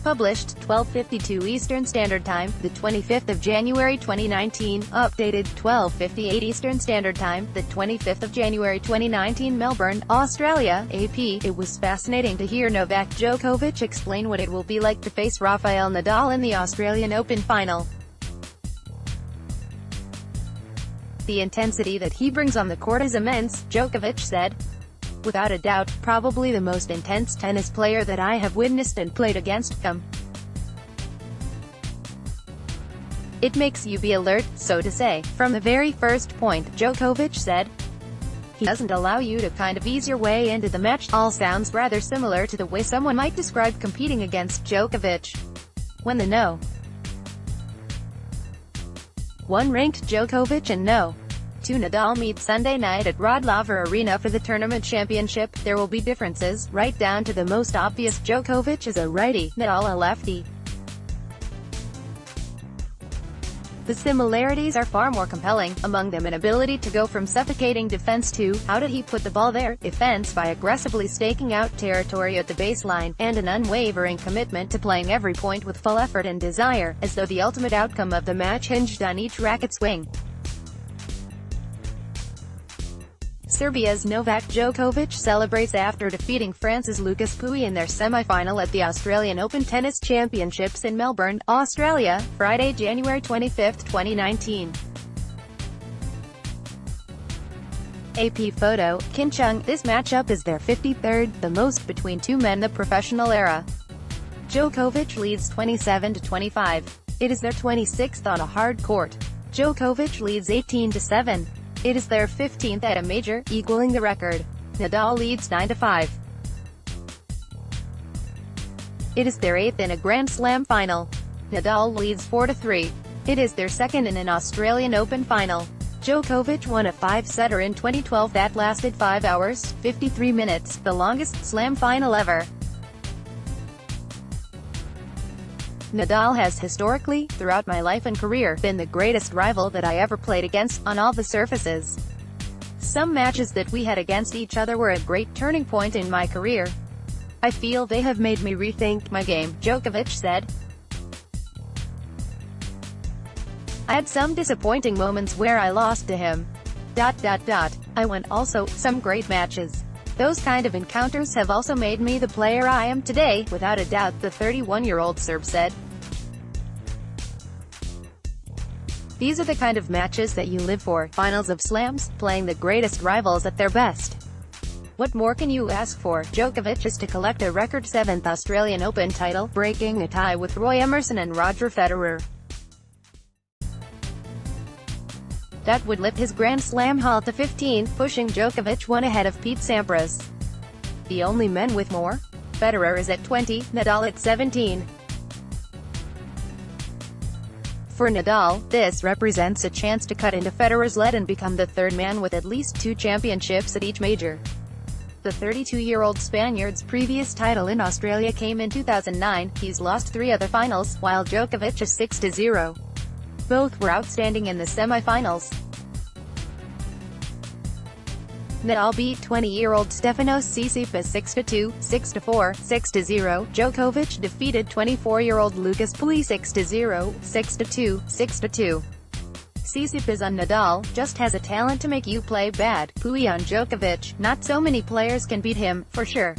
Published, 12:52 Eastern Standard Time, the 25th of January 2019. Updated, 12:58 Eastern Standard Time, the 25th of January 2019. Melbourne, Australia, AP. It was fascinating to hear Novak Djokovic explain what it will be like to face Rafael Nadal in the Australian Open final. The intensity that he brings on the court is immense, Djokovic said. Without a doubt, probably the most intense tennis player that I have witnessed and played against him. It makes you be alert, so to say, from the very first point, Djokovic said. He doesn't allow you to kind of ease your way into the match. All sounds rather similar to the way someone might describe competing against Djokovic. When the No. 1 ranked Djokovic and No. 2 Nadal meet Sunday night at Rod Laver Arena for the tournament championship, there will be differences, right down to the most obvious. Djokovic is a righty, Nadal a lefty. The similarities are far more compelling, among them an ability to go from suffocating defense to, how did he put the ball there, offense by aggressively staking out territory at the baseline, and an unwavering commitment to playing every point with full effort and desire, as though the ultimate outcome of the match hinged on each racket swing. Serbia's Novak Djokovic celebrates after defeating France's Lucas Pouille in their semi-final at the Australian Open Tennis Championships in Melbourne, Australia, Friday, January 25, 2019. AP photo, Kinchung. This matchup is their 53rd, the most between two men in the professional era. Djokovic leads 27-25. It is their 26th on a hard court. Djokovic leads 18-7. It is their 15th at a major, equaling the record. Nadal leads 9-5. It is their 8th in a Grand Slam final. Nadal leads 4-3. It is their 2nd in an Australian Open final. Djokovic won a 5-setter in 2012 that lasted 5 hours, 53 minutes, the longest Slam final ever. Nadal has historically, throughout my life and career, been the greatest rival that I ever played against, on all the surfaces. Some matches that we had against each other were a great turning point in my career. I feel they have made me rethink my game, Djokovic said. I had some disappointing moments where I lost to him. I won also some great matches. Those kind of encounters have also made me the player I am today, without a doubt, the 31-year-old Serb said. These are the kind of matches that you live for, finals of slams, playing the greatest rivals at their best. What more can you ask for? Djokovic is to collect a record 7th Australian Open title, breaking a tie with Roy Emerson and Roger Federer. That would lift his Grand Slam haul to 15, pushing Djokovic one ahead of Pete Sampras. The only men with more? Federer is at 20, Nadal at 17. For Nadal, this represents a chance to cut into Federer's lead and become the third man with at least 2 championships at each major. The 32-year-old Spaniard's previous title in Australia came in 2009, he's lost 3 other finals, while Djokovic is 6-0. Both were outstanding in the semi-finals. Nadal beat 20-year-old Stefanos Tsitsipas 6-2, 6-4, 6-0. Djokovic defeated 24-year-old Lucas Pouille 6-0, 6-2, 6-2. Tsitsipas on Nadal just has a talent to make you play bad. Pouille on Djokovic, not so many players can beat him, for sure.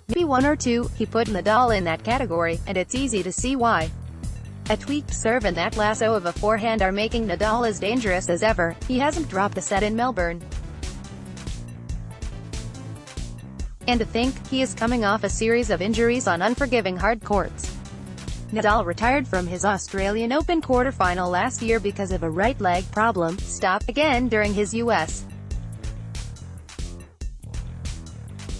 Maybe 1 or 2, he put Nadal in that category, and it's easy to see why. A tweaked serve and that lasso of a forehand are making Nadal as dangerous as ever. He hasn't dropped a set in Melbourne. And to think, he is coming off a series of injuries on unforgiving hard courts. Nadal retired from his Australian Open quarterfinal last year because of a right leg problem, stopped again during his US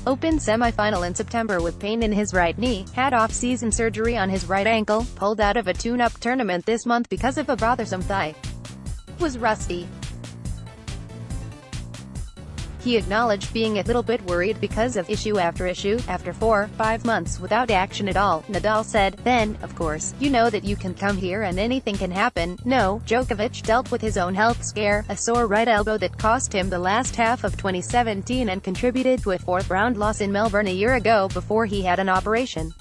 Open semi-final in September with pain in his right knee, had off-season surgery on his right ankle, pulled out of a tune-up tournament this month because of a bothersome thigh. Was rusty. He acknowledged being a little bit worried because of issue after 4-5 months without action at all. Nadal said, "Then, of course, you know that you can come here and anything can happen." No, Djokovic dealt with his own health scare, a sore right elbow that cost him the last half of 2017 and contributed to a fourth-round loss in Melbourne a year ago before he had an operation.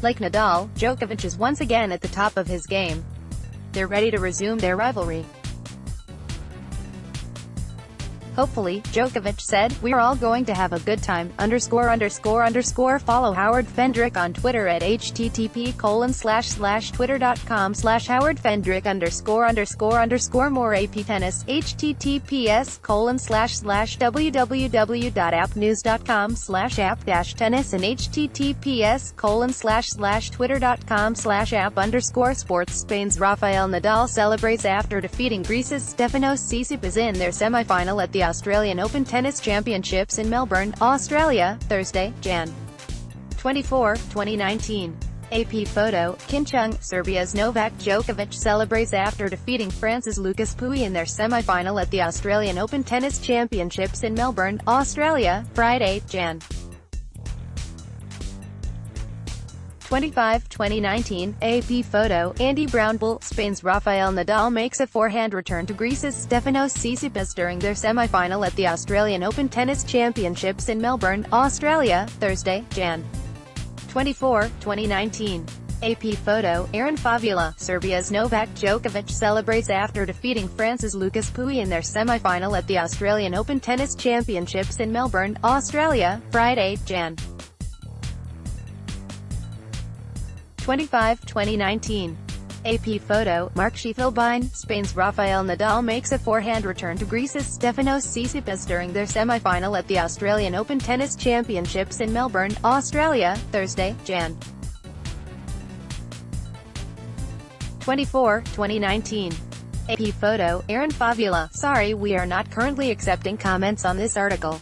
Like Nadal, Djokovic is once again at the top of his game. They're ready to resume their rivalry. Hopefully, Djokovic said, "We're all going to have a good time, _______. Follow Howard Fendrick on Twitter at http://twitter.com/howardfendrick_____. More AP Tennis, https://www.appnews.com/app-tennis and https://twitter.com/app_sports. Spain's Rafael Nadal celebrates after defeating Greece's Stefanos Tsitsipas in their semi-final at the Australian Open Tennis Championships in Melbourne, Australia, Thursday, Jan. 24, 2019. AP photo, Hmmm. Serbia's Novak Djokovic celebrates after defeating France's Lucas Pouille in their semi-final at the Australian Open Tennis Championships in Melbourne, Australia, Friday, Jan. 25, 2019. AP photo, Andy Brownbull. Spain's Rafael Nadal makes a forehand return to Greece's Stefanos Tsitsipas during their semi-final at the Australian Open Tennis Championships in Melbourne, Australia, Thursday, Jan. 24, 2019. AP photo, Aaron Favula. Serbia's Novak Djokovic celebrates after defeating France's Lucas Pouille in their semi-final at the Australian Open Tennis Championships in Melbourne, Australia, Friday, Jan. 25, 2019. AP photo, Mark Schiefelbein. Spain's Rafael Nadal makes a forehand return to Greece's Stefanos Tsitsipas during their semi-final at the Australian Open Tennis Championships in Melbourne, Australia, Thursday, Jan. 24, 2019. AP photo, Aaron Favula. Sorry, we are not currently accepting comments on this article.